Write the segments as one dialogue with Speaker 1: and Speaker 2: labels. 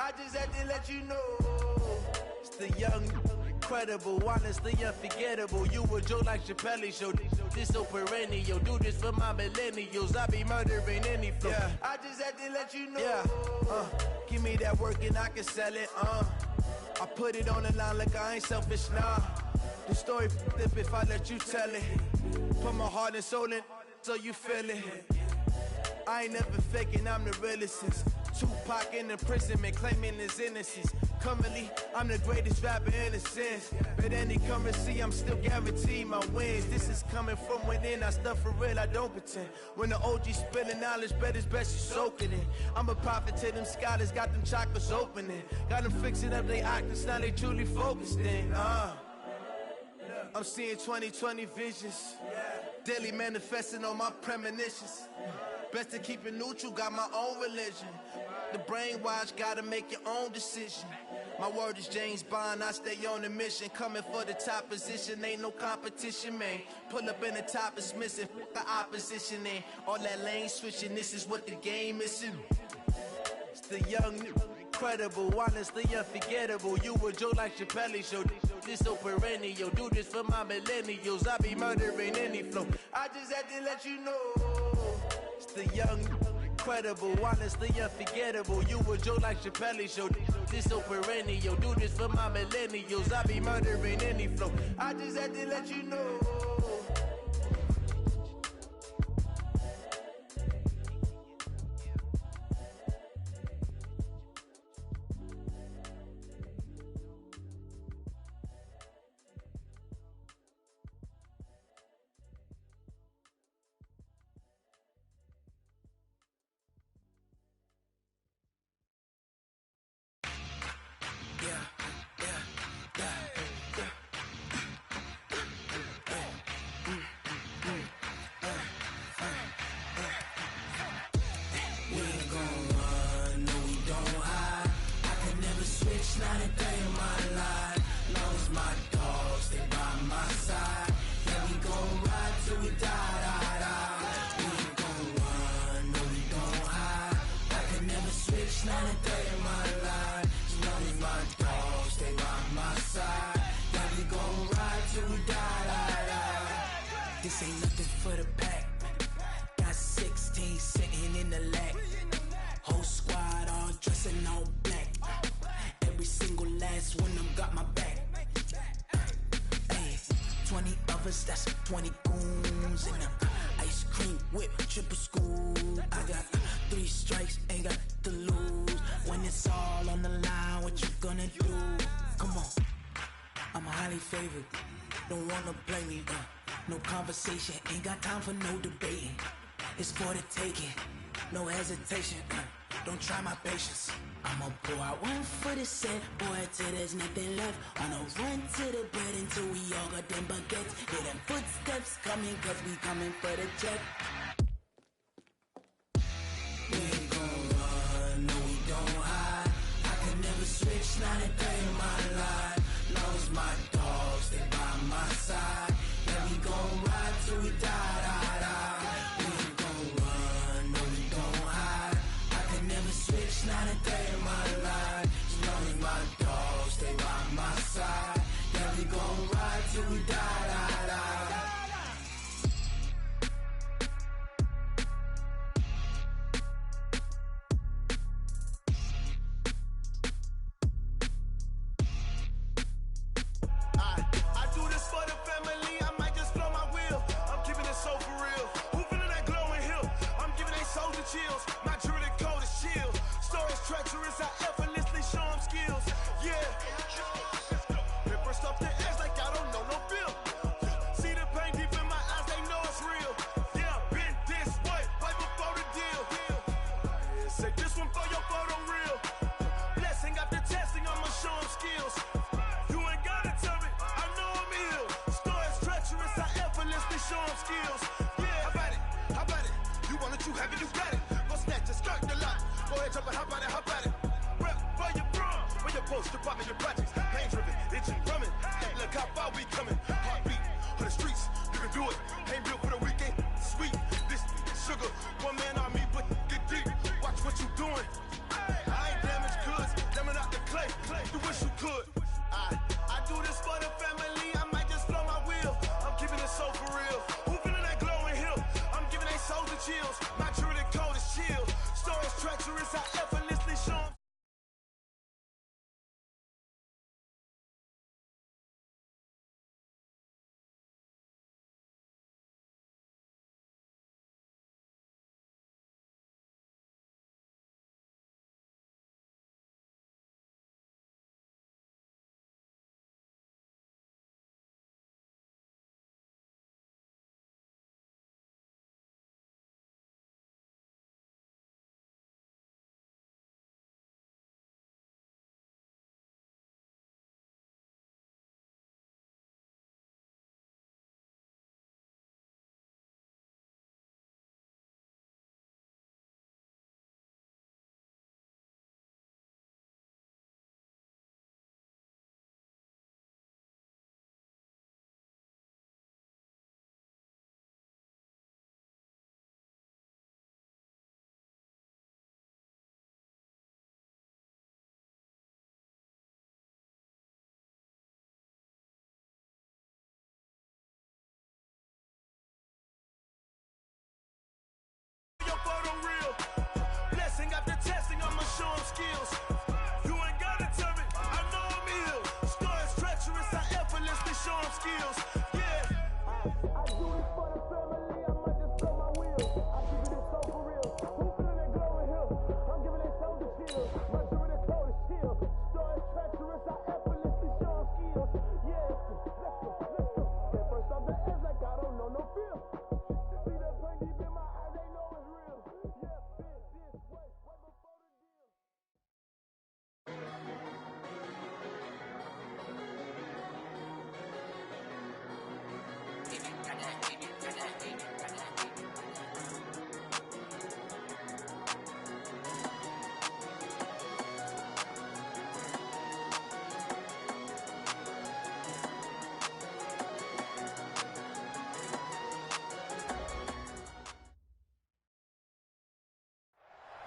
Speaker 1: I just had to let you know. It's the young, incredible, honestly unforgettable. You a joke like Chappelle Show. This so perennial. Do this for my millennials. I be murdering any flow. Yeah. I just had to let you know. Yeah. Give me that work and I can sell it. I put it on the line like I ain't selfish, nah. The story flip if I let you tell it. Put my heart and soul in so you feel it. I ain't never faking, I'm the realest since Tupac in imprisonment, claiming his innocence. Currently, I'm the greatest rapper in a sense. But any currency, I'm still guaranteed my wins. This is coming from within, I stuff for real, I don't pretend. When the OG spilling knowledge, bet it's best you soak it in. I'm a prophet to them scholars, got them chakras opening. Got them fixing up they octaves, now they truly focused in. I'm seeing 2020 visions, daily manifesting on my premonitions. Best to keep it neutral, got my own religion. The brainwash, gotta make your own decision. My word is James Bond, I stay on the mission. Coming for the top position, ain't no competition, man. Pull up in the top, it's missing, fuck the opposition, ain't all that lane switching, this is what the game is. It's the young, incredible, honestly unforgettable. You a joke like Chappelle Show. This so perennial. Do this for my millennials. I be murdering any flow. I just had to let you know. It's the young, incredible, honestly unforgettable. You a joke like Chappelle Show. This so perennial. Do this for my millennials. I be murdering any flow. I just had to let you know.
Speaker 2: This ain't nothing for the pack. Got 16 sitting in the lag. Whole squad all dressing all black. Every single last one of them got my back. Hey, 20 of us, that's 20 goons in them. Ice cream whip, triple scoop. I got 3 strikes, ain't got to lose. When it's all on the line, what you gonna do? Come on, I'm highly favored. Don't wanna play me, no conversation, ain't got time for no debating. It's for the taking, no hesitation. Don't try my patience. I'ma pour out one for the set, boy, till there's nothing left. On a run to the bread until we all got them baguettes. Hear them footsteps coming, cause we coming for the check. We ain't gon' run, no we don't hide. I can never switch, not a day in my life. Long as my dogs, they by my side. Yeah, we gon' ride till we die, die, die. We ain't gon' run, no we don't hide. I can never switch, not a day in my life. As long as my dogs, they by my side. Yeah, we gon' ride till we die, die, die.
Speaker 3: Chills, my jewelry code is chill. Stories treacherous, I effortlessly show them skills. Yeah, paper stuff the edge like I don't know no bill. See the pain deep in my eyes, they know it's real. Yeah, been this way, right before the deal. Say this one for your photo real. Blessing after testing, I'ma show them skills. You ain't gotta tell me, I know I'm ill. Stories treacherous, I effortlessly show them skills. Yeah, how about it? How about it? You want it, you have it, you got it. Go snatch it, skirt the lot. Go ahead, jump it, how about it, how about it? Rep for your bro, for your post, your poppin', your projects. Pain driven, itching, drumming. Look how far we coming. Heartbeat for the streets, you can do it. Ain't built for the weekend, sweet. This sugar, one man army, but get deep. Watch what you doing. I ain't damaged goods, damn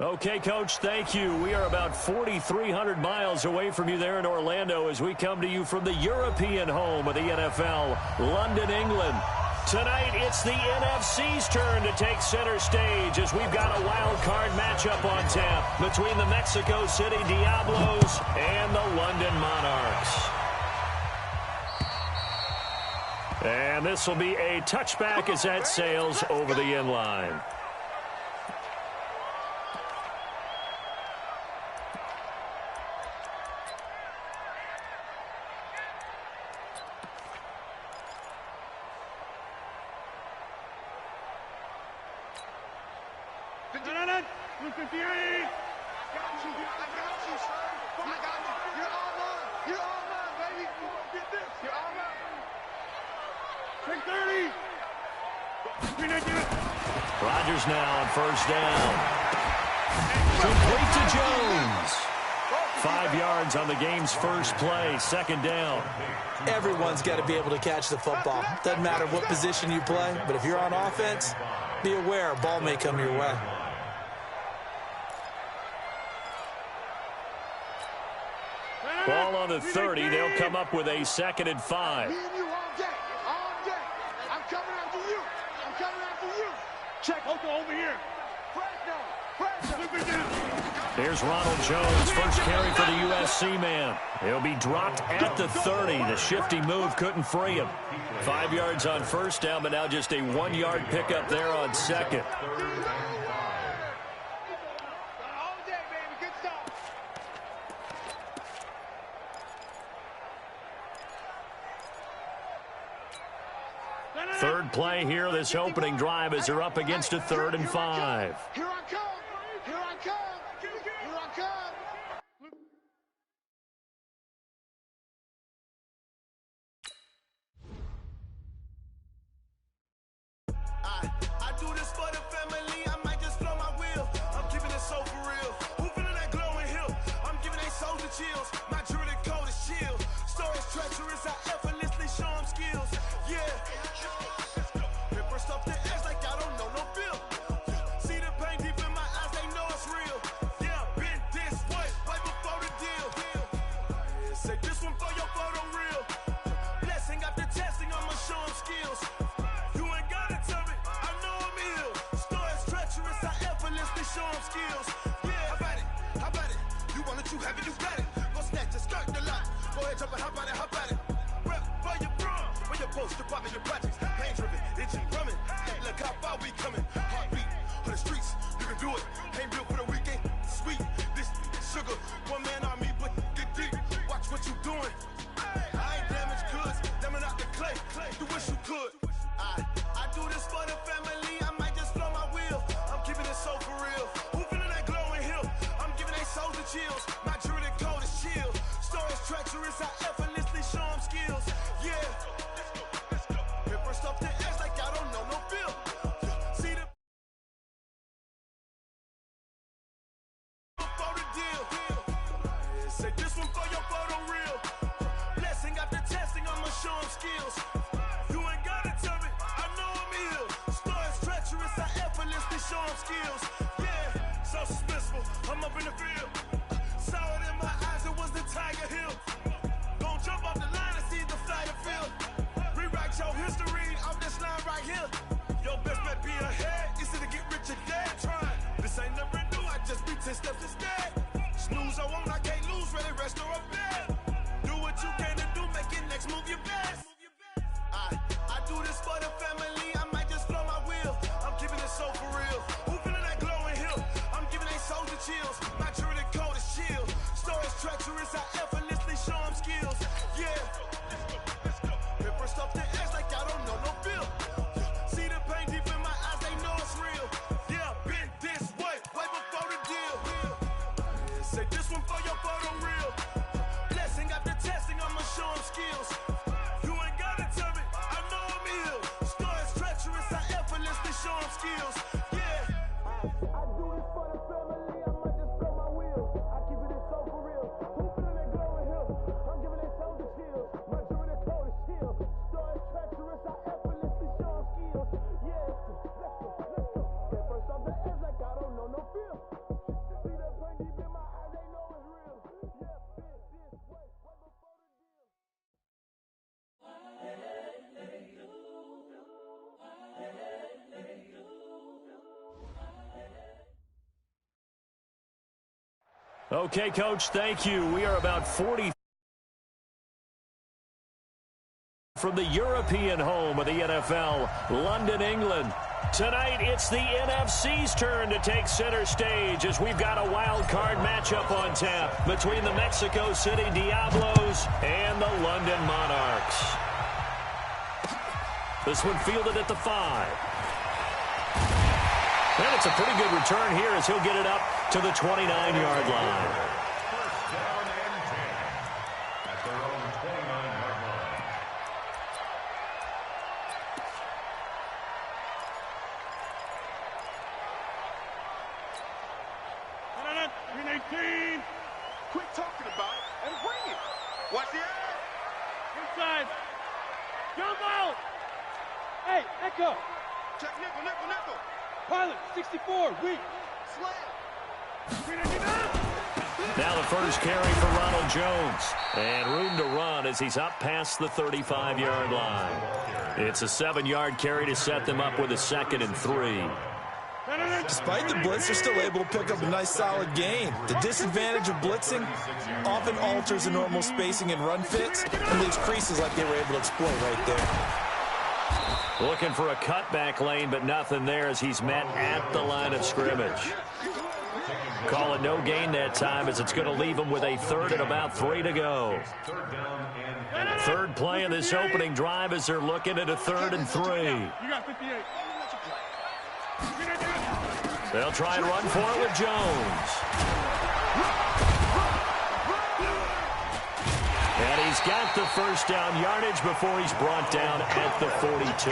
Speaker 4: Okay, Coach, thank you. We are about 4,300 miles away from you there in Orlando as we come to you from the European home of the NFL, London, England. Tonight, it's the NFC's turn to take center stage as we've got a wild card matchup on tap between the Mexico City Diablos and the London Monarchs. And this will be a touchback as that sails over the end line. Rodgers now on first down. Complete to Jones. 5 yards on the game's first play, second down.
Speaker 5: Everyone's got to be able to catch the football. Doesn't matter what position you play, but if you're on offense, be aware a ball may come your way.
Speaker 4: Ball on the 30. They'll come up with a 2nd and 5.
Speaker 3: Me and you all day. All day. I'm coming after you. I'm coming after you. Check. Over here. Press down.
Speaker 4: Here's Ronald Jones, first carry for the USC man. He'll be dropped at the 30. The shifty move couldn't free him. 5 yards on first down, but now just a 1-yard pickup there on second. Third play here, this opening drive as they're up against a 3rd and 5.
Speaker 3: Here I come. Here I come. Here I come. I do this for the family. I might just blow my wheel. I'm keeping it so for real. Who feeling that glowing hill? I'm giving they soldier chills. My jewelry coat is chill. Stories treacherous. I effortlessly show them skills. Yeah. Paper stuff the edge like I don't know no feel. See the pain deep in my eyes, they know it's real. Yeah, been this way, right before the deal. Say this one for your photo real. Blessing after testing, I'ma show them skills. You ain't gotta tell me, I know I'm ill. Stories treacherous, I effortlessly show them skills. Yeah, how about it? How about it? You want it, you have it, you got it. Go snatch it, skirt the lot. Go ahead, jump it, how about it, how about it? Rep for your bro, for your poster, pop in your projects. Pain driven, itching, drumming. Look how far we coming. Heartbeat for the streets, you can do it. Ain't built for the weekend. Sweet, this sugar, one man army, but get deep. Watch what you doing. I ain't damaged goods, damn out the clay. You wish you could. I do this for the family. I might just blow my wheel. I'm keeping it so for real. Who feeling that glowing hill? I'm giving they soldier chills. My jewelry coat is chill. Stories treacherous. I effortlessly show them skills. Yeah. Paper stuff the edge like I don't know no feel. See the for the deal. Say this one for your photo real. Blessing after testing, I'ma show them skills. You ain't gotta tell me, I know I'm ill. Stories treacherous, I effortlessly show them skills. Yeah, so suspenseful, I'm up in the field. Saw it in my eyes, it was the Tiger Hill. Gon' jump off the line and see the flight of field. Rewrite your history off this line right here. Your best bet be ahead, easy to get rich or dead. Trying, this ain't never new, I just be 10 steps instead. Snooze I won't, I can't lose, ready, rest or up bed. Do what you can to do, make it next move your best. I do this for the family, I might just blow my wheel. I'm keeping it so for real. Who feeling that glowing hill? I'm giving they soldier chills. My jewelry coat is chill. Stories treacherous, I effortlessly show them skills. Yeah. Paper stuff the edge like I don't know no feel. See the pain deep in my eyes, they know it's real. Yeah, been this way, way before the deal. Say this one for your photo real. Blessing after testing, I'ma show them skills. You ain't gotta tell me, I know I'm ill. Stories treacherous, I effortlessly show them skills. Yeah. I do this for the family, I might just blow my wheel. I keep it so for real. Who feeling that glowing hill? I'm giving they soldier chills. My jewelry coat is chill. Stories treacherous, I effortlessly show them skills. Yeah, let's go. Get first off the edge like I don't know no feel.
Speaker 4: Okay, Coach, thank you. We are about 40 from the European home of the NFL, London, England. Tonight, it's the NFC's turn to take center stage as we've got a wild card matchup on tap between the Mexico City Diablos and the London Monarchs. This one fielded at the 5. And it's a pretty good return here as he'll get it up to the 29-yard line.
Speaker 3: Quit talking about it and bring it. Watch the air.
Speaker 6: Inside. Jump out. Hey, Echo.
Speaker 3: Check nickel.
Speaker 6: Pilot, 64, weak.
Speaker 3: Slam.
Speaker 4: Now the first carry for Ronald Jones. And room to run as he's up past the 35-yard line. It's a 7-yard carry to set them up with a 2nd and 3.
Speaker 5: Despite the blitz, they're still able to pick up a nice, solid gain. The disadvantage of blitzing often alters the normal spacing and run fits and leaves creases like they were able to exploit right there.
Speaker 4: Looking for a cutback lane, but nothing there as he's met at the line of scrimmage. Call it no gain that time as it's going to leave him with a 3rd and about 3 to go. Third play of this opening drive as they're looking at a 3rd and 3.
Speaker 6: You got 58.
Speaker 4: They'll try and run for it with Jones. And he's got the first down yardage before he's brought down at the 42.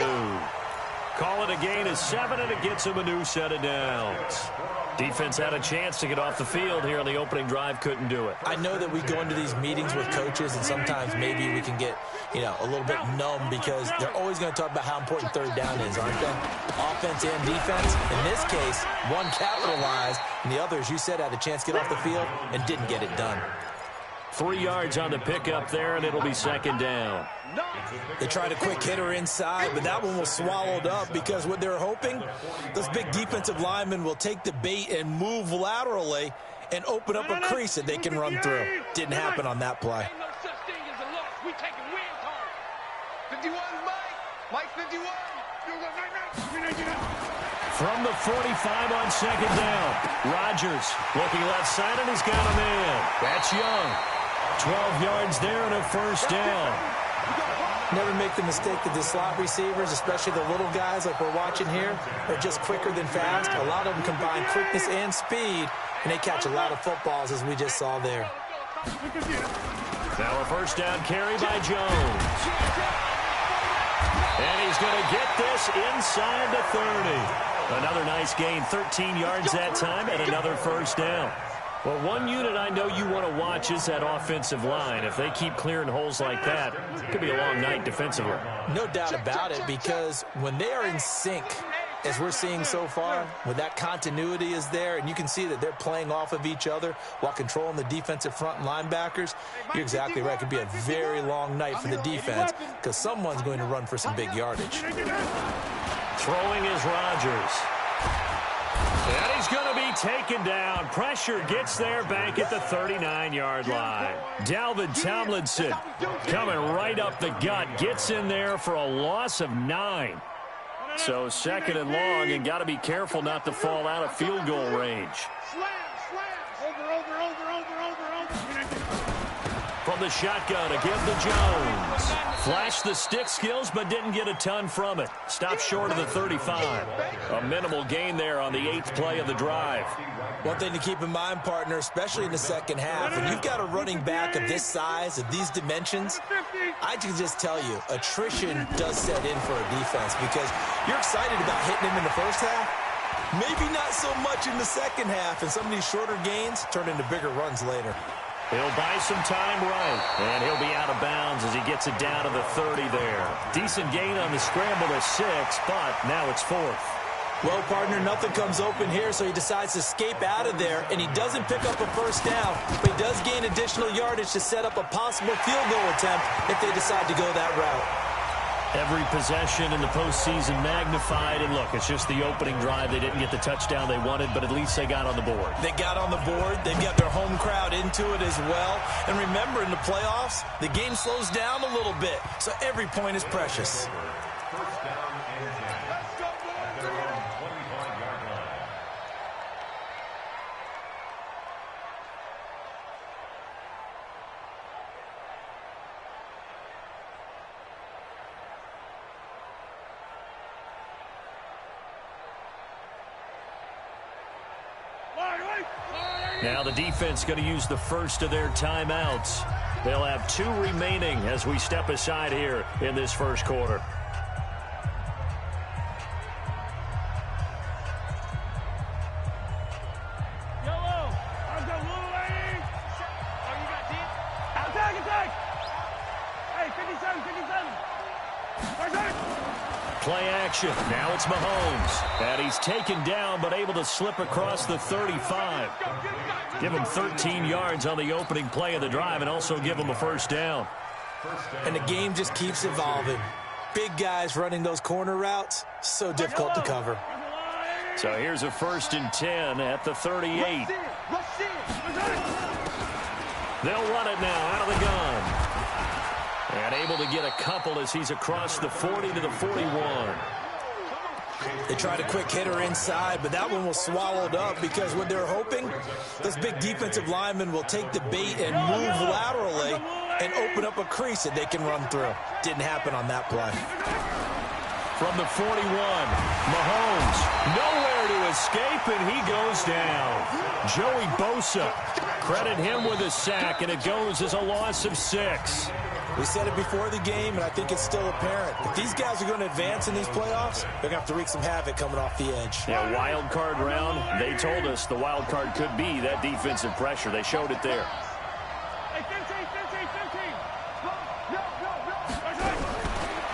Speaker 4: Call it a gain of 7, and it gets him a new set of downs. Defense had a chance to get off the field here on the opening drive, couldn't do it.
Speaker 5: I know that we go into these meetings with coaches, and sometimes maybe we can get, a little bit numb because they're always going to talk about how important 3rd down is, aren't they? Offense and defense. In this case, one capitalized, and the other, as you said, had a chance to get off the field and didn't get it done.
Speaker 4: 3 yards on the pickup there, and it'll be 2nd down.
Speaker 5: They tried a quick hitter inside, but that one was swallowed up because what they're hoping, those big defensive linemen will take the bait and move laterally and open up a crease that they can run through. Didn't happen on that play.
Speaker 6: Ain't no such thing as a loss. We taking wins home.
Speaker 3: 51, Mike 51.
Speaker 4: From the 45 on 2nd down. Rodgers looking left side, and he's got a man. That's Young. 12 yards there and a 1st down.
Speaker 5: Never make the mistake that the slot receivers, especially the little guys like we're watching here, are just quicker than fast. A lot of them combine quickness and speed, and they catch a lot of footballs, as we just saw there.
Speaker 4: Now a 1st down carry by Jones. And he's going to get this inside the 30. Another nice gain, 13 yards that time, and another 1st down. Well, one unit I know you want to watch is that offensive line. If they keep clearing holes like that, it could be a long night defensively.
Speaker 5: No doubt about it, because when they are in sync, as we're seeing so far, when that continuity is there, and you can see that they're playing off of each other while controlling the defensive front linebackers, you're exactly right. It could be a very long night for the defense because someone's going to run for some big yardage.
Speaker 4: Throwing is Rodgers. And he's going to be taken down. Pressure gets there back at the 39-yard line. Dalvin Tomlinson coming right up the gut. Gets in there for a loss of 9. So 2nd and long, and got to be careful not to fall out of field goal range. From the shotgun to give to Jones. Flashed the stick skills, but didn't get a ton from it. Stopped short of the 35. A minimal gain there on the 8th play of the drive.
Speaker 5: One thing to keep in mind, partner, especially in the second half, when you've got a running back of this size, of these dimensions, I can just tell you, attrition does set in for a defense because you're excited about hitting him in the first half. Maybe not so much in the second half, and some of these shorter gains turn into bigger runs later.
Speaker 4: He'll buy some time right, and he'll be out of bounds as he gets it down to the 30 there. Decent gain on the scramble to 6, but now it's 4th.
Speaker 5: Well, partner, nothing comes open here, so he decides to escape out of there, and he doesn't pick up a 1st down, but he does gain additional yardage to set up a possible field goal attempt if they decide to go that route.
Speaker 4: Every possession in the postseason magnified. And look, it's just the opening drive. They didn't get the touchdown they wanted, but at least they got on the board.
Speaker 5: They got on the board. They've got their home crowd into it as well. And remember, in the playoffs, the game slows down a little bit. So every point is precious.
Speaker 4: Now the defense going to use the first of their timeouts. They'll have 2 remaining as we step aside here in this first quarter.
Speaker 6: Yellow. I've got little lady. Oh, you got deep? Attack. Hey, 57.
Speaker 4: Play action. Now it's Mahomes. And he's taken down but able to slip across the 35. Give him 13 yards on the opening play of the drive and also give him a first down.
Speaker 5: And the game just keeps evolving. Big guys running those corner routes, so difficult to cover.
Speaker 4: So here's a 1st and 10 at the 38. They'll run it now out of the gun. And able to get a couple as he's across the 40 to the 41.
Speaker 5: They tried a quick hitter inside, but that one was swallowed up because what they're hoping, those big defensive linemen will take the bait and move laterally and open up a crease that they can run through. Didn't happen on that play.
Speaker 4: From the 41, Mahomes nowhere to escape, and he goes down. Joey Bosa, credit him with a sack, and it goes as a loss of 6.
Speaker 5: We said it before the game, and I think it's still apparent. If these guys are going to advance in these playoffs, they're going to have to wreak some havoc coming off the edge.
Speaker 4: Yeah, wild card round. They told us the wild card could be that defensive pressure. They showed it there.
Speaker 6: Hey, 15.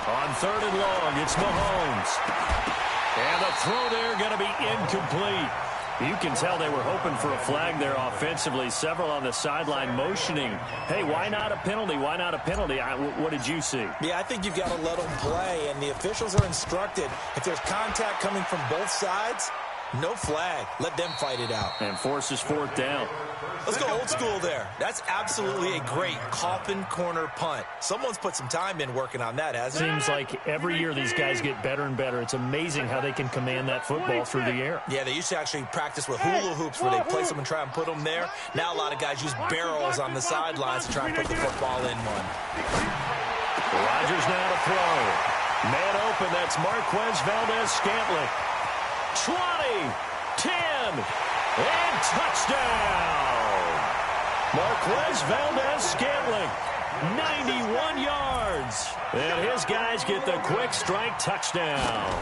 Speaker 4: On 3rd and long, it's Mahomes. And the throw there going to be incomplete. You can tell they were hoping for a flag there offensively. Several on the sideline motioning, hey, why not a penalty? Why not a penalty? What did you see?
Speaker 5: Yeah, I think you've got to let them play, and the officials are instructed. If there's contact coming from both sides, no flag. Let them fight it out.
Speaker 4: And forces 4th down.
Speaker 5: Let's go old school there. That's absolutely a great coffin corner punt. Someone's put some time in working on that, hasn't it?
Speaker 4: Seems like every year these guys get better and better. It's amazing how they can command that football through the air.
Speaker 5: Yeah, they used to actually practice with hula hoops where they place them and try and put them there. Now a lot of guys use barrels on the sidelines to try and put the football in one.
Speaker 4: Rodgers now to throw. Man open, that's Marquez Valdez-Scantling. 20, 10, and touchdown! Marquez Valdez-Scantling, 91 yards. And his guys get the quick strike touchdown.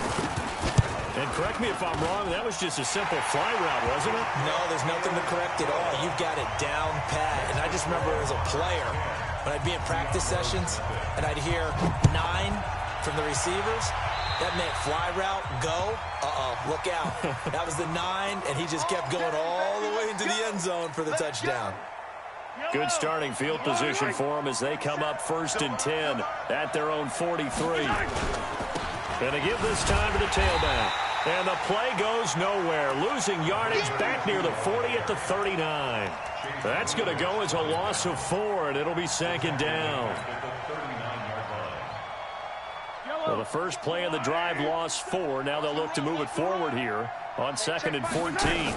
Speaker 4: And correct me if I'm wrong, that was just a simple fly route, wasn't it?
Speaker 5: No, there's nothing to correct at all. You've got it down pat. And I just remember as a player, when I'd be in practice sessions, and I'd hear 9 from the receivers, that meant fly route, go, look out. That was the 9, and he just kept going all the way into the end zone for the touchdown.
Speaker 4: Good starting field position for them as they come up 1st and 10 at their own 43. And they give this time to the tailback. And the play goes nowhere. Losing yardage back near the 40 at the 39. That's going to go as a loss of 4, and it'll be 2nd down. Well, the first play of the drive lost 4. Now they'll look to move it forward here on 2nd and 14.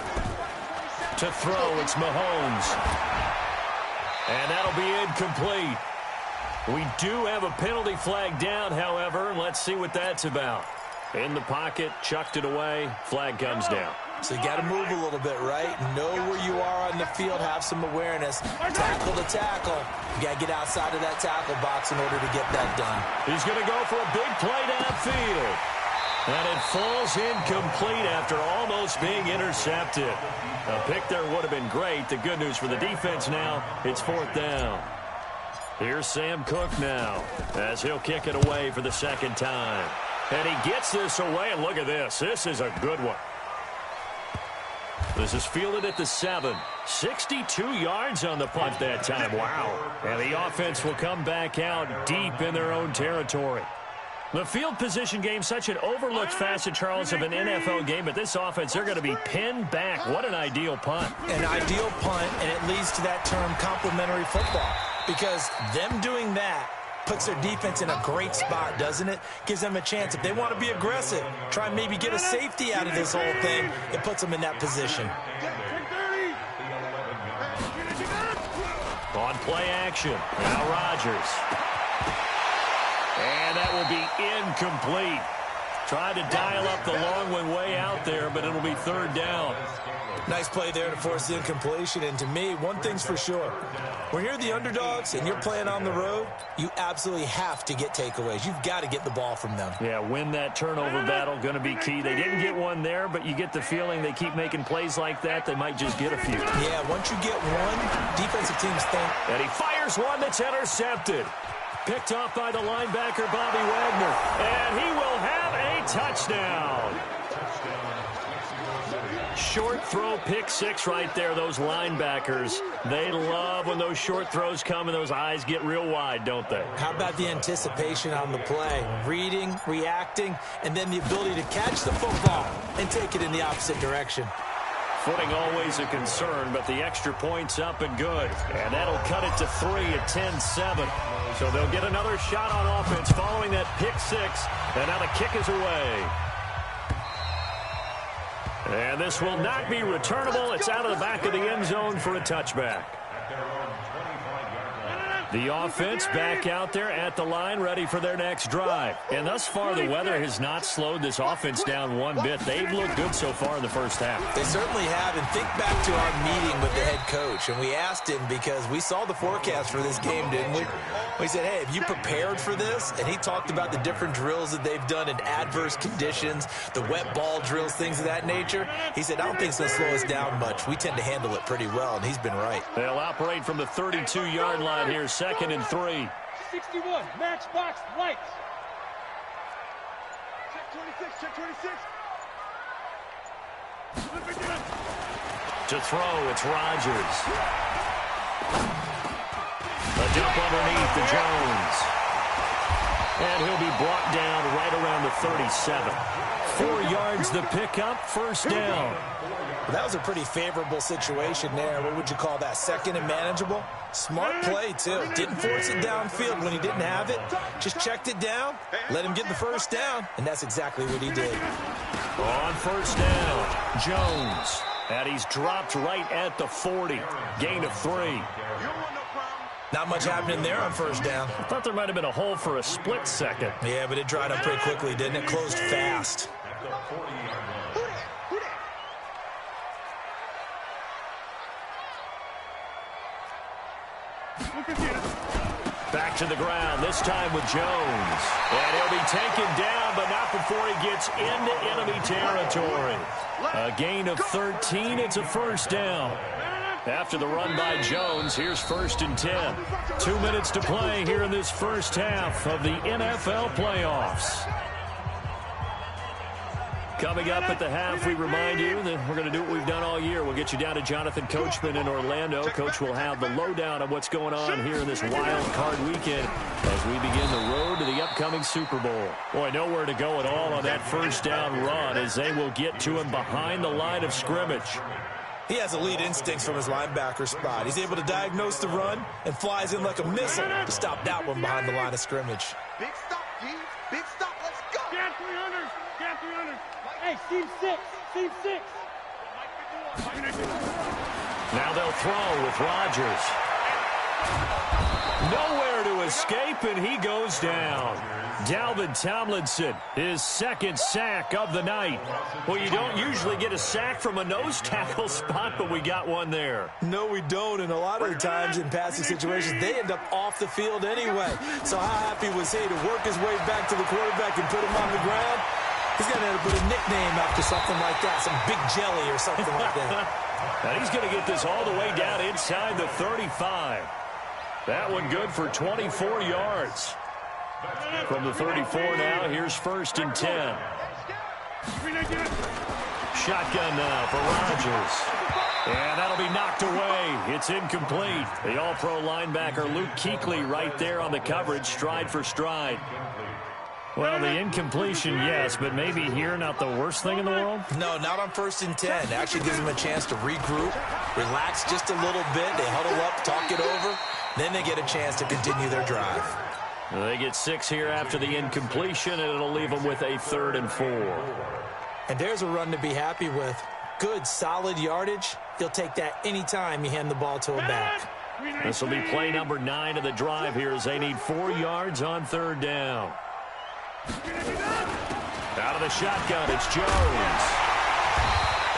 Speaker 4: To throw, it's Mahomes. And that'll be incomplete. We do have a penalty flag down, however. Let's see what that's about. In the pocket, chucked it away. Flag comes down.
Speaker 5: So you got to move a little bit, right? Know where you are on the field. Have some awareness. Tackle to tackle. You got to get outside of that tackle box in order to get that done.
Speaker 4: He's going to go for a big play downfield. And it falls incomplete after almost being intercepted. A pick there would have been great. The good news for the defense now, it's 4th down. Here's Sam Cook now as he'll kick it away for the 2nd time. And he gets this away, and look at this. This is a good one. This is fielded at the 7. 62 yards on the punt that time. Wow. And the offense will come back out deep in their own territory. The field position game, such an overlooked facet, Charles, of an NFL game, but this offense, they're going to be pinned back. What an ideal punt.
Speaker 5: An ideal punt, and it leads to that term complementary football, because them doing that puts their defense in a great spot, doesn't it? Gives them a chance. If they want to be aggressive, try and maybe get a safety out of this whole thing, it puts them in that position.
Speaker 4: On play action, now Rodgers. And that will be incomplete. Tried to dial up the long one way out there, but it'll be third down.
Speaker 5: Nice play there to force the incompletion. And to me, one thing's for sure. When you're the underdogs and you're playing on the road, you absolutely have to get takeaways. You've got to get the ball from them.
Speaker 4: Yeah, win that turnover battle, going to be key. They didn't get one there, but you get the feeling they keep making plays like that, they might just get a few.
Speaker 5: Yeah, once you get one, defensive teams think.
Speaker 4: And he fires one that's intercepted. Picked off by the linebacker, Bobby Wagner. And he will have a touchdown. Short throw, pick six right there. Those linebackers, they love when those short throws come and those eyes get real wide, don't they?
Speaker 5: How about the anticipation on the play? Reading, reacting, and then the ability to catch the football and take it in the opposite direction.
Speaker 4: Footing always a concern, but the extra point's up and good. And that'll cut it to 3 at 10-7. So they'll get another shot on offense following that pick six. And now the kick is away. And this will not be returnable. It's out of the back of the end zone for a touchback. The offense back out there at the line, ready for their next drive. And thus far, the weather has not slowed this offense down one bit. They've looked good so far in the first half.
Speaker 5: They certainly have. And think back to our meeting with the head coach. And we asked him, because we saw the forecast for this game, didn't we? We said, hey, have you prepared for this? And he talked about the different drills that they've done in adverse conditions, the wet ball drills, things of that nature. He said, I don't think it's going to slow us down much. We tend to handle it pretty well, and he's been right.
Speaker 4: They'll operate from the 32-yard line here. 2nd and 3.
Speaker 6: 61, matchbox, lights. Check 26, check 26.
Speaker 4: To throw, it's Rodgers. A dump underneath to Jones. And he'll be brought down right around the 37. 4 yards the pickup, first down.
Speaker 5: Well, that was a pretty favorable situation there. What would you call that? 2nd and manageable? Smart play, too. Didn't force it downfield when he didn't have it. Just checked it down, let him get the first down, and that's exactly what he did.
Speaker 4: On first down, Jones. And he's dropped right at the 40. Gain of 3.
Speaker 5: Not much happening there on first down.
Speaker 4: I thought there might have been a hole for a split second.
Speaker 5: Yeah, but it dried up pretty quickly, didn't it? Closed fast.
Speaker 4: Back to the ground, this time with Jones. And he'll be taken down, but not before he gets into enemy territory. A gain of 13, it's a first down. After the run by Jones, here's 1st and 10. 2 minutes to play here in this first half of the NFL playoffs. Coming up at the half, we remind you that we're going to do what we've done all year. We'll get you down to Jonathan Coachman in Orlando. Coach will have the lowdown of what's going on here in this wild card weekend as we begin the road to the upcoming Super Bowl. Boy, nowhere to go at all on that first down run as they will get to him behind the line of scrimmage.
Speaker 5: He has elite instincts from his linebacker spot. He's able to diagnose the run and flies in like a missile to stop that one behind the line of scrimmage.
Speaker 3: Big stop, G. Big stop. Let's go.
Speaker 6: Scan 300. Scan 300. Hey, seam 6. Seam 6.
Speaker 4: Now they'll throw with Rodgers. Nowhere to escape, and he goes down. Dalvin Tomlinson, his 2nd sack of the night. Well, you don't usually get a sack from a nose tackle spot, but we got one there.
Speaker 5: No, we don't, and a lot of the times in passing situations, they end up off the field anyway. So how happy was he to work his way back to the quarterback and put him on the ground? He's going to have to put a nickname after something like that, some Big Jelly or something like that.
Speaker 4: And he's going to get this all the way down inside the 35. That one good for 24 yards. From the 34 now, here's 1st and 10. Shotgun now for Rodgers. And that'll be knocked away. It's incomplete. The all-pro linebacker Luke Kuechly right there on the coverage, stride for stride. Well, the incompletion, yes, but maybe here not the worst thing in the world?
Speaker 5: No, not on 1st and 10. Actually gives them a chance to regroup, relax just a little bit. They huddle up, talk it over. Then they get a chance to continue their drive.
Speaker 4: They get 6 here after the incompletion, and it'll leave them with a 3rd and 4.
Speaker 5: And there's a run to be happy with. Good, solid yardage. He'll take that anytime you hand the ball to a back.
Speaker 4: This will be play number 9 of the drive here as they need 4 yards on 3rd down. Out of the shotgun, it's Jones.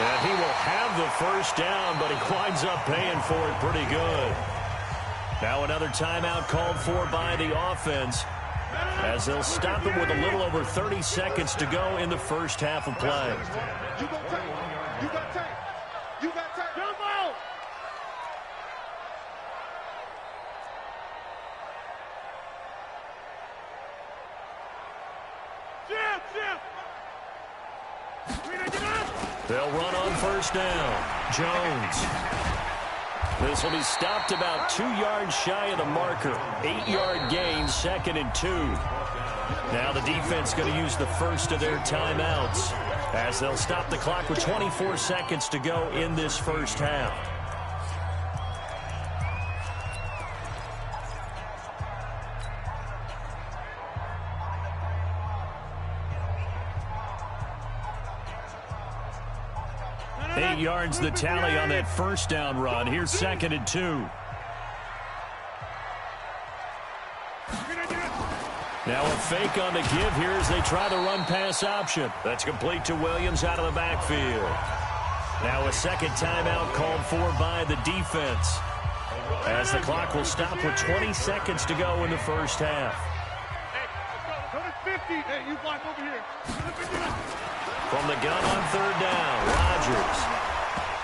Speaker 4: And he will have the 1st down, but he winds up paying for it pretty good. Now another timeout called for by the offense as they'll stop it with a little over 30 seconds to go in the first half of play.
Speaker 6: You got tape. You got tape. You got tape. Jump out.
Speaker 4: They'll run on 1st down. Jones. This will be stopped about 2 yards shy of the marker. 8-yard gain, 2nd and 2. Now the defense going to use the first of their timeouts as they'll stop the clock with 24 seconds to go in this first half. Eight yards the tally on that 1st down run. Here's 2nd and 2. Now a fake on the give here as they try the run-pass option. That's complete to Williams out of the backfield. Now a 2nd timeout called for by the defense as the clock will stop with 20 seconds to go in the first half.
Speaker 6: Hey, 50. Hey, you block over here.
Speaker 4: From the gun on 3rd down, Rodgers.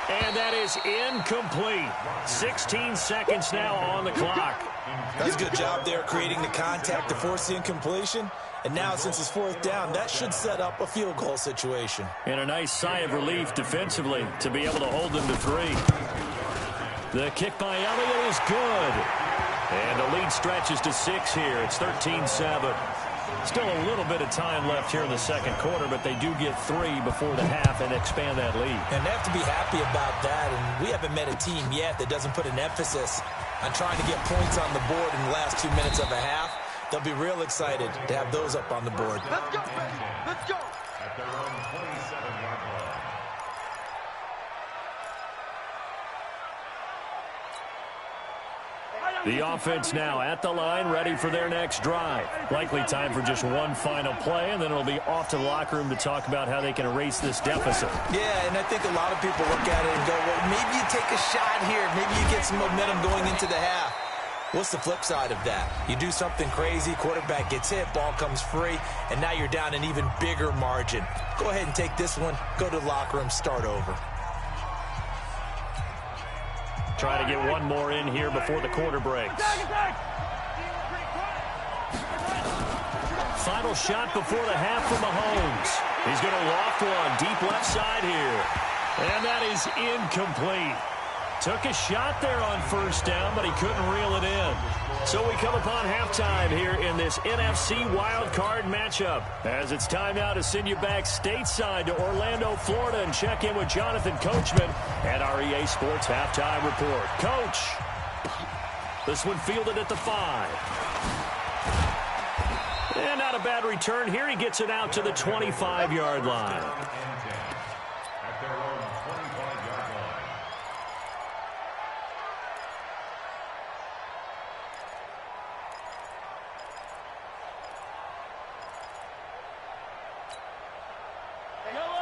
Speaker 4: And that is incomplete. 16 seconds now on the clock.
Speaker 5: That's a good job there creating the contact to force the incompletion. And now since it's 4th down, that should set up a field goal situation.
Speaker 4: And a nice sigh of relief defensively to be able to hold them to 3. The kick by Elliott is good. And the lead stretches to 6 here. It's 13-7. Still a little bit of time left here in the 2nd quarter, but they do get 3 before the half and expand that lead.
Speaker 5: And they have to be happy about that. And we haven't met a team yet that doesn't put an emphasis on trying to get points on the board in the last 2 minutes of a half. They'll be real excited to have those up on the board.
Speaker 6: Let's go, baby. Let's go.
Speaker 7: At their own 27-yard line.
Speaker 4: The offense now at the line, ready for their next drive. Likely time for just one final play, and then it'll be off to the locker room to talk about how they can erase this deficit.
Speaker 5: Yeah, and I think a lot of people look at it and go, well, maybe you take a shot here. Maybe you get some momentum going into the half. What's the flip side of that? You do something crazy, quarterback gets hit, ball comes free, and now you're down an even bigger margin. Go ahead and take this one, go to the locker room, start over.
Speaker 4: Try to get one more in here before the quarter breaks. Final shot before the half from Mahomes. He's going to loft one deep left side here. And that is incomplete. Took a shot there on 1st down, but he couldn't reel it in. So we come upon halftime here in this NFC wildcard matchup. As it's time now to send you back stateside to Orlando, Florida, and check in with Jonathan Coachman at our EA Sports Halftime Report. Coach, this one fielded at the 5. And not a bad return here. He gets it out to the 25-yard line.
Speaker 7: At their own 25-yard line.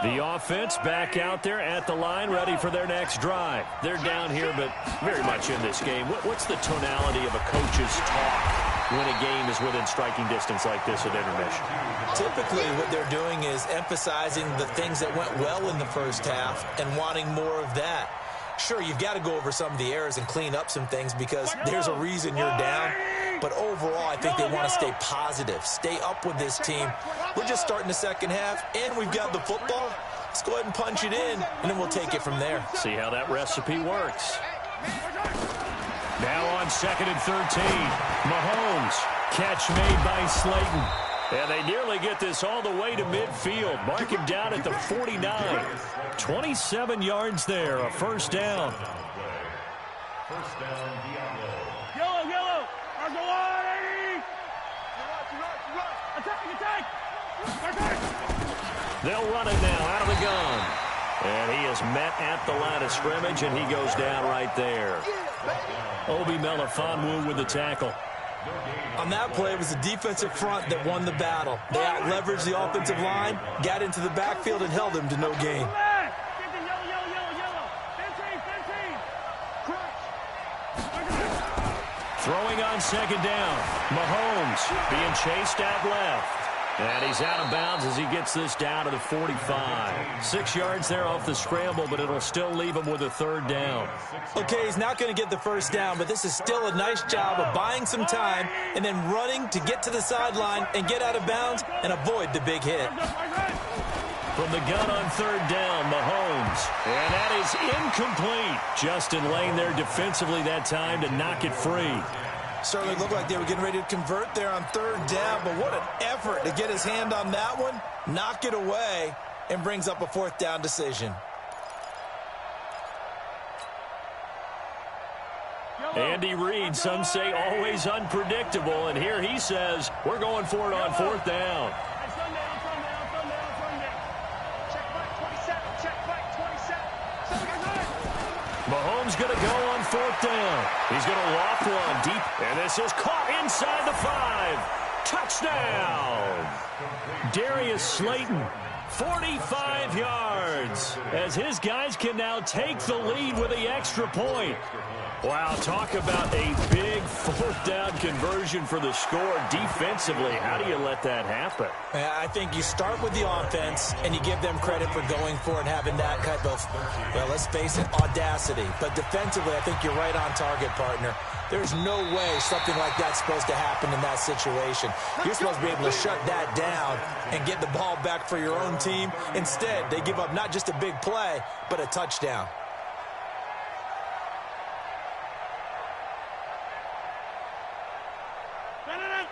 Speaker 4: The offense back out there at the line, ready for their next drive. They're down here, but very much in this game. What's the tonality of a coach's talk when a game is within striking distance like this at intermission?
Speaker 5: Typically, what they're doing is emphasizing the things that went well in the first half and wanting more of that. Sure, you've got to go over some of the errors and clean up some things because there's a reason you're down. But overall, I think they want to stay positive, stay up with this team. We're just starting the second half, and we've got the football. Let's go ahead and punch it in, and then we'll take it from there.
Speaker 4: See how that recipe works. Now on 2nd and 13. Mahomes. Catch made by Slayton. And they nearly get this all the way to midfield. Mark him down at the 49. 27 yards there, a first down.
Speaker 7: First down, Diablo.
Speaker 6: Yellow, yellow. Marco on, 80. Attack, attack.
Speaker 4: They'll run it now out of the gun. And he is met at the line of scrimmage, and he goes down right there. Obi Melifonwu with the tackle.
Speaker 5: On that play, it was the defensive front that won the battle. They out-leveraged the offensive line, got into the backfield, and held them to no gain.
Speaker 4: Throwing on second down. Mahomes being chased out left. And he's out of bounds as he gets this down to the 45. 6 yards there off the scramble, but it'll still leave him with a third down.
Speaker 5: Okay, he's not going to get the first down, but this is still a nice job of buying some time and then running to get to the sideline and get out of bounds and avoid the big hit.
Speaker 4: From the gun on third down, Mahomes. And that is incomplete. Justin Lane there defensively that time to knock it free.
Speaker 5: Certainly looked like they were getting ready to convert there on third down, but what an effort to get his hand on that one, knock it away, and brings up a fourth down decision.
Speaker 4: Andy Reid, some say always unpredictable, and here he says we're going for it on fourth down. Mahomes going to go on fourth down. He's going to loft one deep, and this is caught inside the 5. Touchdown! Darius Slayton, 45 yards, as his guys can now take the lead with the extra point. Wow, talk about a big fourth down conversion for the score defensively. How do you let that happen?
Speaker 5: I think you start with the offense, and you give them credit for going for it and having that type of, well, let's face it, audacity. But defensively, I think you're right on target, partner. There's no way something like that's supposed to happen in that situation. You're supposed to be able to shut that down and get the ball back for your own team. Instead, they give up not just a big play, but a touchdown.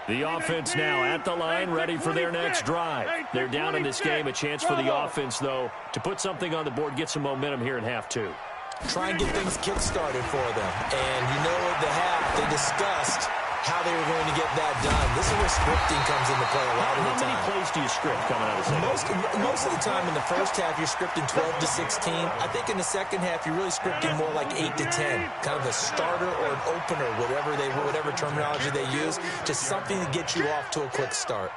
Speaker 4: The offense now at the line, ready for their next drive. They're down in this game. A chance for the offense, though, to put something on the board, get some momentum here in half two.
Speaker 5: Try and get things kick-started for them. And you know at the half, they discussed how they were going to get that done. This is where scripting comes into play a lot of the time.
Speaker 4: How many plays do you script coming out of the second?
Speaker 5: Most of the time in the first half, you're scripting 12 to 16. I think in the second half, you're really scripting more like 8 to 10. Kind of a starter or an opener, whatever terminology they use. Just something to get you off to a quick start.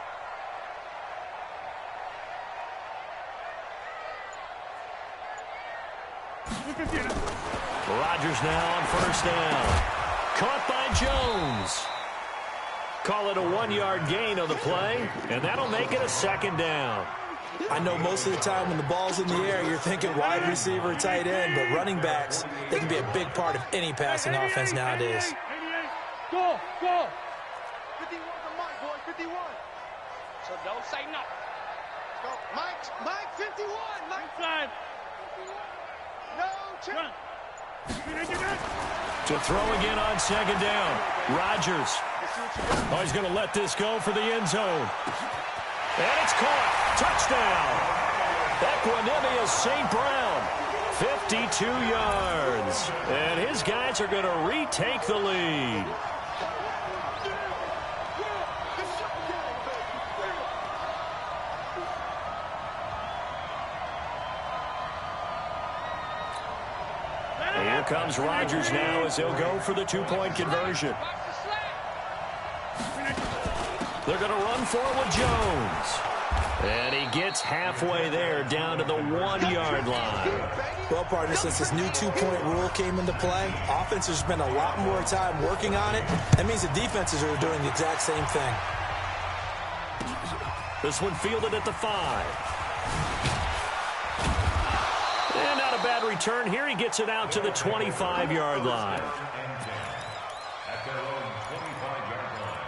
Speaker 4: Rodgers now on first down. Caught by Jones. Call it a 1-yard gain on the play, and that'll make it a second down.
Speaker 5: I know most of the time when the ball's in the air, you're thinking wide receiver, tight end, but running backs, they can be a big part of any passing offense nowadays.
Speaker 6: Go! 51 to Mike, boy, 51. So don't say nothing. Go, Mike, 51. Mike. Inside. No, check.
Speaker 4: To throw again on second down. Rodgers. Oh, he's going to let this go for the end zone. And it's caught. Touchdown. Equanimous St. Brown. 52 yards. And his guys are going to retake the lead. Here comes Rodgers now as he'll go for the 2-point conversion. They're going to run for it with Jones. And he gets halfway there down to the 1-yard line.
Speaker 5: Well, partner, since this new 2-point rule came into play, offenses spend a lot more time working on it. That means the defenses are doing the exact same thing.
Speaker 4: This one fielded at the 5. And not a bad return here. He gets it out to the 25-yard line.
Speaker 7: At their own 25-yard line.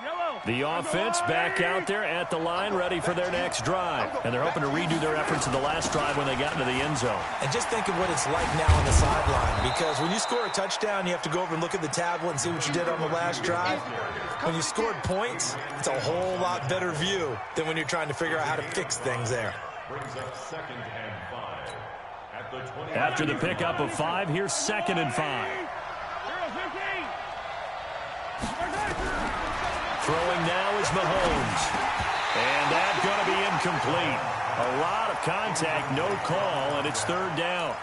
Speaker 6: Yellow.
Speaker 4: The offense back out there at the line, ready for their next drive. And they're hoping to redo their efforts in the last drive when they got into the end zone.
Speaker 5: And just think of what it's like now on the sideline, because when you score a touchdown, you have to go over and look at the tablet and see what you did on the last drive. When you scored points, it's a whole lot better view than when you're trying to figure out how to fix things there.
Speaker 7: Brings up 2nd and 5. At the 20.
Speaker 4: After the pickup of 5, here's 2nd and 5. Throwing now is Mahomes. And that's going to be incomplete. A lot of contact, no call, and it's 3rd down.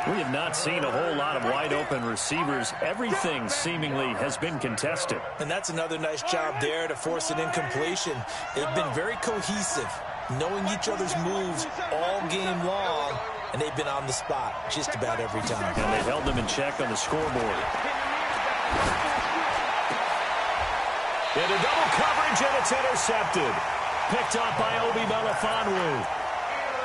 Speaker 4: We have not seen a whole lot of wide-open receivers. Everything seemingly has been contested.
Speaker 5: And that's another nice job there to force an incompletion. They've been very cohesive, knowing each other's moves all game long, and they've been on the spot just about every time.
Speaker 4: And they held them in check on the scoreboard. Into double coverage, and it's intercepted. Picked up by Obi Melifonwu.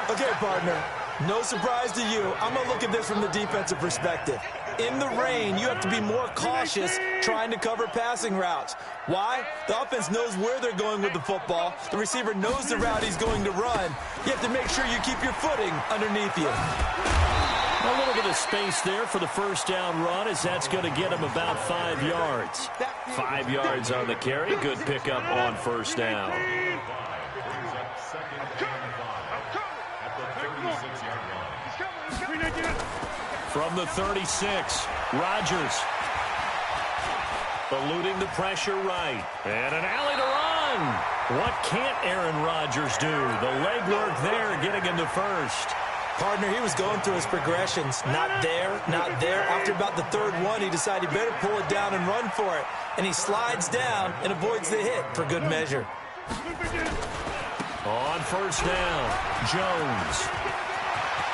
Speaker 5: Okay, partner, no surprise to you. I'm going to look at this from the defensive perspective. In the rain, you have to be more cautious trying to cover passing routes. Why? The offense knows where they're going with the football. The receiver knows the route he's going to run. You have to make sure you keep your footing underneath you.
Speaker 4: A little bit of space there for the first down run, as that's going to get him about 5 yards. 5 yards on the carry. Good pickup on first down. From the 36, Rodgers. Eluding the pressure right. And an alley to run. What can't Aaron Rodgers do? The legwork there getting him to first.
Speaker 5: Partner, he was going through his progressions. Not there, not there. After about the 3rd one, he decided he better pull it down and run for it. And he slides down and avoids the hit for good measure.
Speaker 4: On first down, Jones.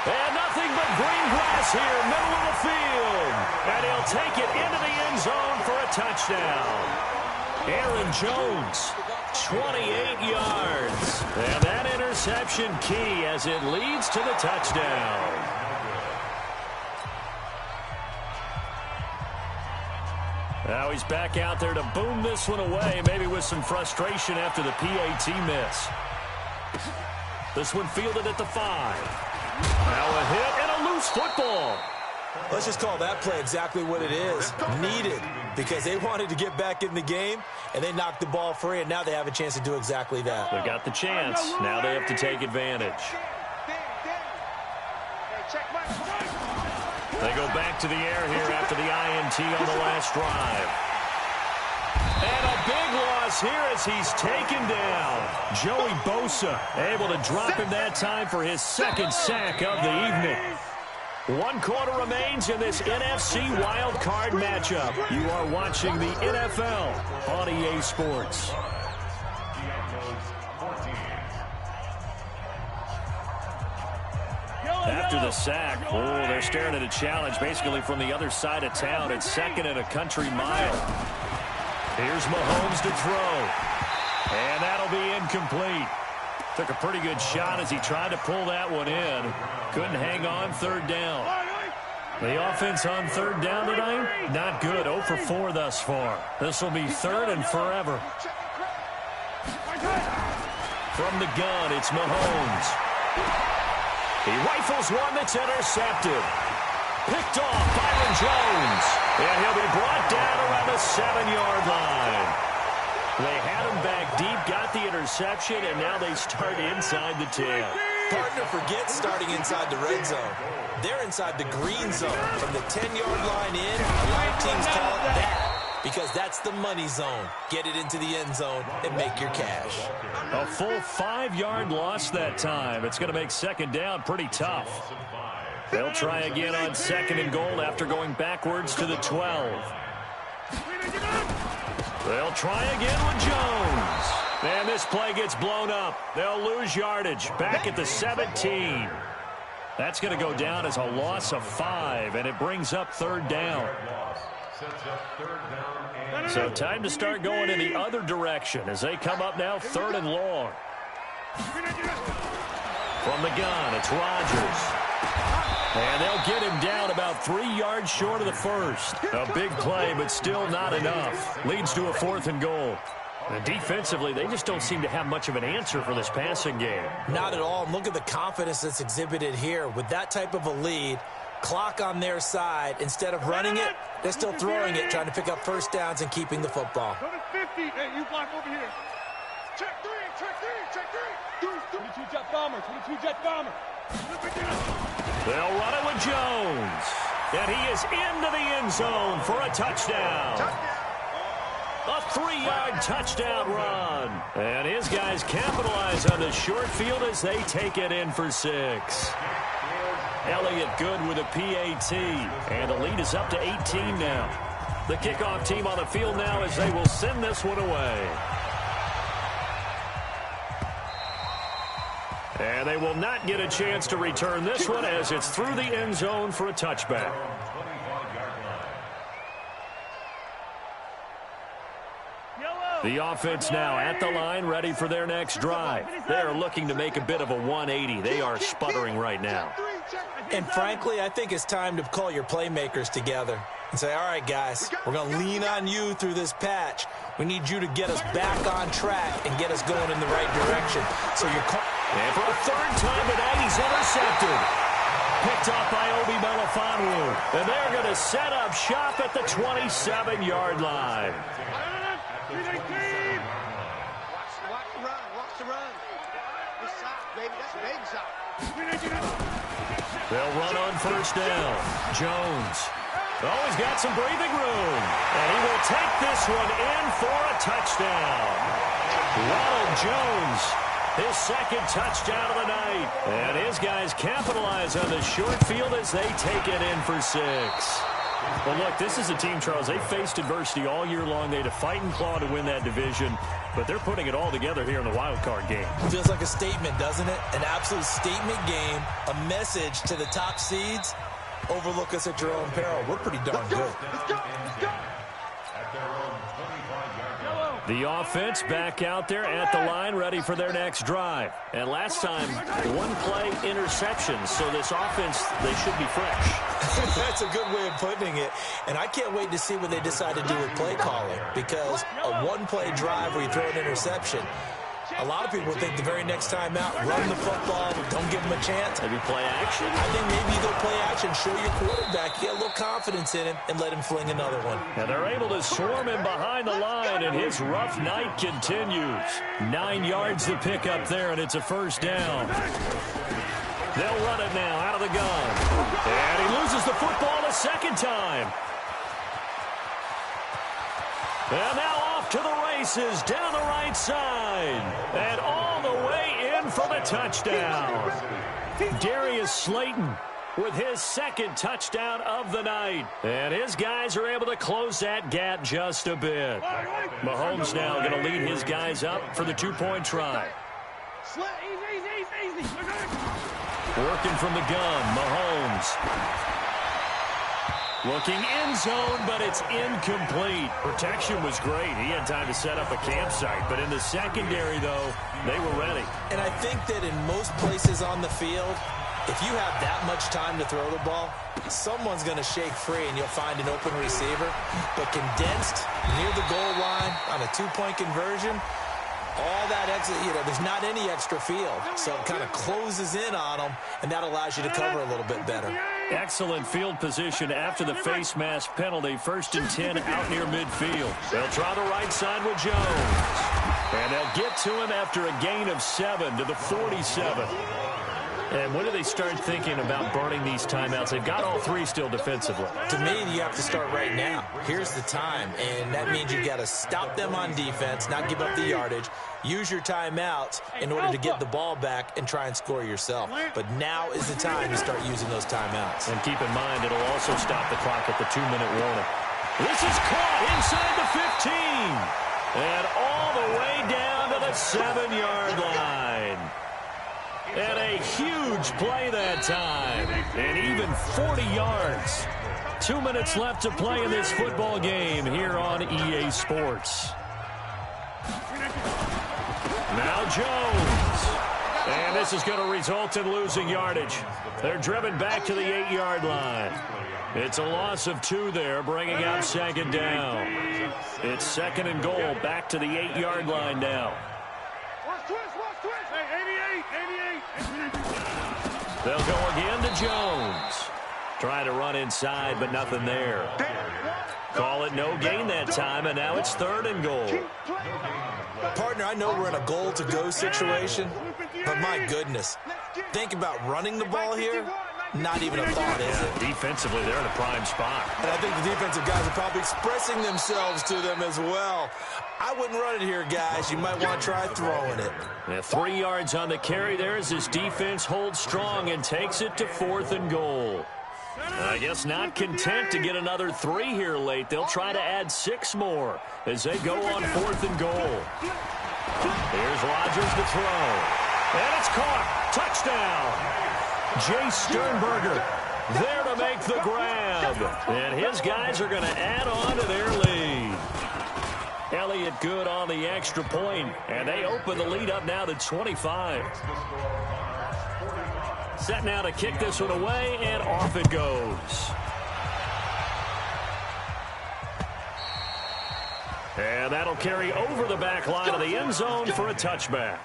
Speaker 4: And nothing but green grass here, middle of the field. And he'll take it into the end zone for a touchdown. Aaron Jones, 28 yards. And that interception key as it leads to the touchdown. Now he's back out there to boom this one away, maybe with some frustration after the PAT miss. This one fielded at the 5. Now a hit and a loose football.
Speaker 5: Let's just call that play exactly what it is. Needed, because they wanted to get back in the game, and they knocked the ball free, and now they have a chance to do exactly that.
Speaker 4: They got the chance. Now they have to take advantage. They go back to the air here after the INT on the last drive. And a big loss here as he's taken down. Joey Bosa able to drop him that time for his 2nd sack of the evening. 1 quarter remains in this NFC wild card matchup. You are watching the NFL on EA Sports. After the sack, they're staring at a challenge basically from the other side of town. It's 2nd and a country mile. Here's Mahomes to throw. And that'll be incomplete. Took a pretty good shot as he tried to pull that one in. Couldn't hang on 3rd down. The offense on 3rd down tonight, not good. 0 for 4 thus far. This will be 3rd and forever. From the gun, it's Mahomes. He rifles one that's intercepted. Picked off Byron Jones. And he'll be brought down around the 7-yard line. They had him back deep, got the interception, and now they start inside the 10.
Speaker 5: Partner, forget starting inside the red zone. They're inside the green zone. From the 10-yard line in, a lot of teams call it that because that's the money zone. Get it into the end zone and make your cash.
Speaker 4: A full 5-yard loss that time. It's going to make 2nd down pretty tough. They'll try again on 2nd and goal after going backwards to the 12. They'll try again with Jones. And this play gets blown up. They'll lose yardage back at the 17. That's going to go down as a loss of 5, and it brings up 3rd down. So time to start going in the other direction as they come up now 3rd and long. From the gun, it's Rodgers. And they'll get him down about 3 yards short of the 1st. A big play, but still not enough. Leads to a 4th and goal. And defensively, they just don't seem to have much of an answer for this passing game.
Speaker 5: Not at all. And look at the confidence that's exhibited here. With that type of a lead, clock on their side, instead of running it, they're still throwing it, trying to pick up first downs and keeping the football.
Speaker 6: Go to 50. Hey, you block over here. Check three, check three, check three. 22 jet bomber, 22 jet bomber.
Speaker 4: They'll run it with Jones. And he is into the end zone for a touchdown. A 3-yard touchdown run. And his guys capitalize on the short field as they take it in for 6. Elliott good with a PAT. And the lead is up to 18 now. The kickoff team on the field now as they will send this one away. And they will not get a chance to return this one as it's through the end zone for a touchback. The offense now at the line, ready for their next drive. They are looking to make a bit of a 180. They are sputtering right now.
Speaker 5: And frankly, I think it's time to call your playmakers together and say, all right, guys, we're going to lean on you through this patch. We need you to get us back on track and get us going in the right direction. So you're
Speaker 4: and for a third time tonight, he's intercepted. Picked off by Obi Melifonwu. And they're going to set up shop at the 27-yard line.
Speaker 6: Watch
Speaker 8: the run. This side, baby, that's baby side.
Speaker 4: They'll run on first down. Jones. Oh, he's got some breathing room. And he will take this one in for a touchdown. Ronald Jones, his second touchdown of the night. And his guys capitalize on the short field as they take it in for 6. Well, look, this is a team, Charles, they faced adversity all year long. They had to fight and claw to win that division, but they're putting it all together here in the wild card game.
Speaker 5: Feels like a statement, doesn't it? An absolute statement game, a message to the top seeds. Overlook us at your own peril. We're pretty darn good.
Speaker 6: Let's go.
Speaker 4: The offense back out there at the line, ready for their next drive. And last time, one play interception, so this offense, they should be fresh.
Speaker 5: That's a good way of putting it. And I can't wait to see what they decide to do with play calling, because a one-play drive where you throw an interception, a lot of people think the very next time out, run the football, don't give them a chance.
Speaker 4: Maybe play action.
Speaker 5: I think maybe you go play action, show your quarterback, get a little confidence in him, and let him fling another one.
Speaker 4: And they're able to swarm him behind the line, and his rough night continues. 9 yards to pick up there, and it's a first down. They'll run it now out of the gun. And he loses the football a second time. And now off to the races down the right side. And all the way in for the touchdown. Darius Slayton with his second touchdown of the night. And his guys are able to close that gap just a bit. Mahomes now going to lead his guys up for the two-point try.
Speaker 6: Easy.
Speaker 4: Working from the gun, Mahomes. Looking end zone, but it's incomplete. Protection was great. He had time to set up a campsite. But in the secondary, though, they were ready.
Speaker 5: And I think that in most places on the field, if you have that much time to throw the ball, someone's going to shake free and you'll find an open receiver. But condensed near the goal line on a two-point conversion, all that extra, there's not any extra field. So it kind of closes in on them, and that allows you to cover a little bit better.
Speaker 4: Excellent field position after the face mask penalty. 1st and 10 out near midfield. They'll try the right side with Jones. And they'll get to him after a gain of 7 to the 47. And when do they start thinking about burning these timeouts? They've got all 3 still defensively.
Speaker 5: To me, you have to start right now. Here's the time, and that means you've got to stop them on defense, not give up the yardage, use your timeouts in order to get the ball back and try and score yourself. But now is the time to start using those timeouts.
Speaker 4: And keep in mind, it'll also stop the clock at the 2-minute warning. This is caught inside the 15. And all the way down to the 7-yard line. And a huge play that time. And even 40 yards. 2 minutes left to play in this football game here on EA Sports. Now Jones. And this is going to result in losing yardage. They're driven back to the 8-yard line. It's a loss of 2 there, bringing up second down. It's second and goal, back to the 8-yard line now. They'll go again to Jones. Trying to run inside, but nothing there. Call it no gain that time, and now it's third and goal.
Speaker 5: Partner, I know we're in a goal-to-go situation, but my goodness, think about running the ball here. Not even a thought, is it?
Speaker 4: Defensively, they're in a prime spot.
Speaker 5: And I think the defensive guys are probably expressing themselves to them as well. I wouldn't run it here, guys. You might want to try throwing it.
Speaker 4: Yeah, 3 yards on the carry there as his defense holds strong and takes it to fourth and goal. I guess not content to get another 3 here late. They'll try to add 6 more as they go on fourth and goal. Here's Rodgers to throw. And it's caught. Touchdown. Jay Sternberger there to make the grab. And his guys are going to add on to their lead. Elliott good on the extra point, and they open the lead up now to 25. Set now to kick this one away, and off it goes. And that'll carry over the back line of the end zone for a touchback.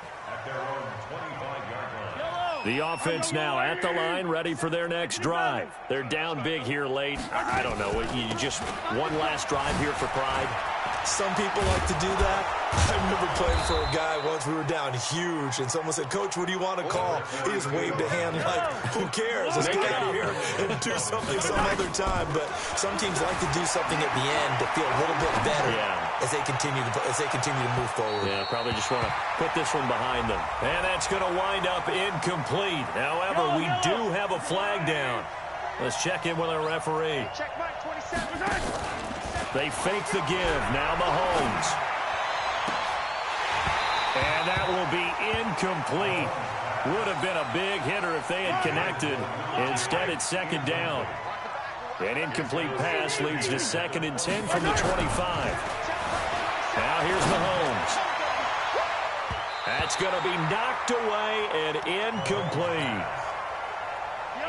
Speaker 4: The offense now at the line, ready for their next drive. They're down big here late. I don't know. You just one last drive here for pride.
Speaker 5: Some people like to do that. I remember playing for a guy once. We were down huge, and someone said, "Coach, what do you want to call?" He just waved a hand like, "Who cares? Let's get out of here and do something some other time." But some teams like to do something at the end to feel a little bit better as they continue to move forward.
Speaker 4: Yeah, probably just want to put this one behind them. And that's going to wind up incomplete. However, we do have a flag down. Let's check in with our referee.
Speaker 6: Check back, 27.
Speaker 4: They fake the give. Now Mahomes. And that will be incomplete. Would have been a big hitter if they had connected. Instead, it's second down. An incomplete pass leads to second and 10 from the 25. Now here's Mahomes. That's going to be knocked away and incomplete.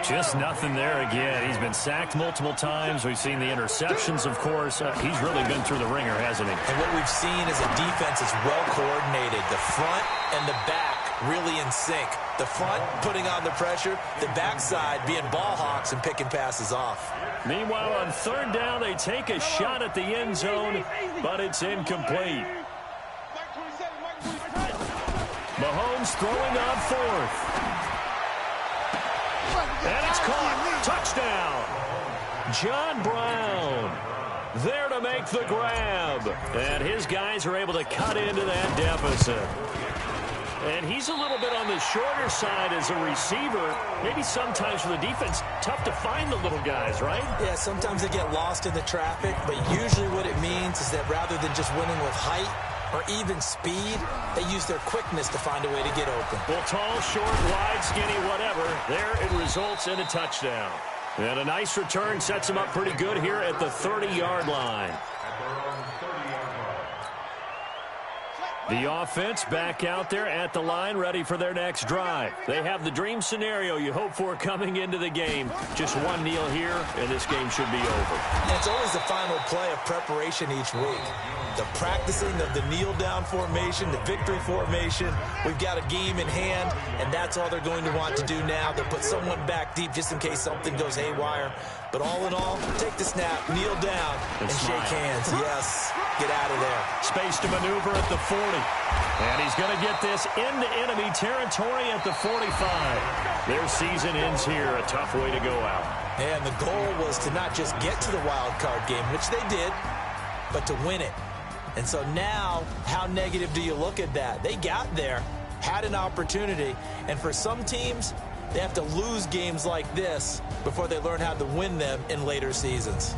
Speaker 4: Just nothing there again. He's been sacked multiple times. We've seen the interceptions, of course. He's really been through the ringer, hasn't he?
Speaker 5: And what we've seen is a defense that's well coordinated. The front and the back really in sync. The front putting on the pressure, the backside being ball hawks and picking passes off.
Speaker 4: Meanwhile, on third down, they take a shot at the end zone, but it's incomplete. Mahomes throwing on fourth. And it's caught. Touchdown. John Brown there to make the grab. And his guys are able to cut into that deficit. And he's a little bit on the shorter side as a receiver. Maybe sometimes for the defense, tough to find the little guys, right?
Speaker 5: Yeah, sometimes they get lost in the traffic, but usually what it means is that rather than just winning with height or even speed, they use their quickness to find a way to get open.
Speaker 4: Well, tall, short, wide, skinny, whatever. There it results in a touchdown. And a nice return sets him up pretty good here at the 30-yard line. The offense back out there at the line, ready for their next drive. They have the dream scenario you hope for coming into the game. Just one kneel here, and this game should be over.
Speaker 5: And it's always the final play of preparation each week. The practicing of the kneel-down formation, the victory formation. We've got a game in hand, and that's all they're going to want to do now. They'll put someone back deep just in case something goes haywire. But all in all, take the snap, kneel down, and shake hands. Yes, get out of there.
Speaker 4: Space to maneuver at the 40. And he's going to get this into enemy territory at the 45. Their season ends here. A tough way to go out.
Speaker 5: And the goal was to not just get to the wild card game, which they did, but to win it. And so now, how negative do you look at that? They got there, had an opportunity, and for some teams, they have to lose games like this before they learn how to win them in later seasons.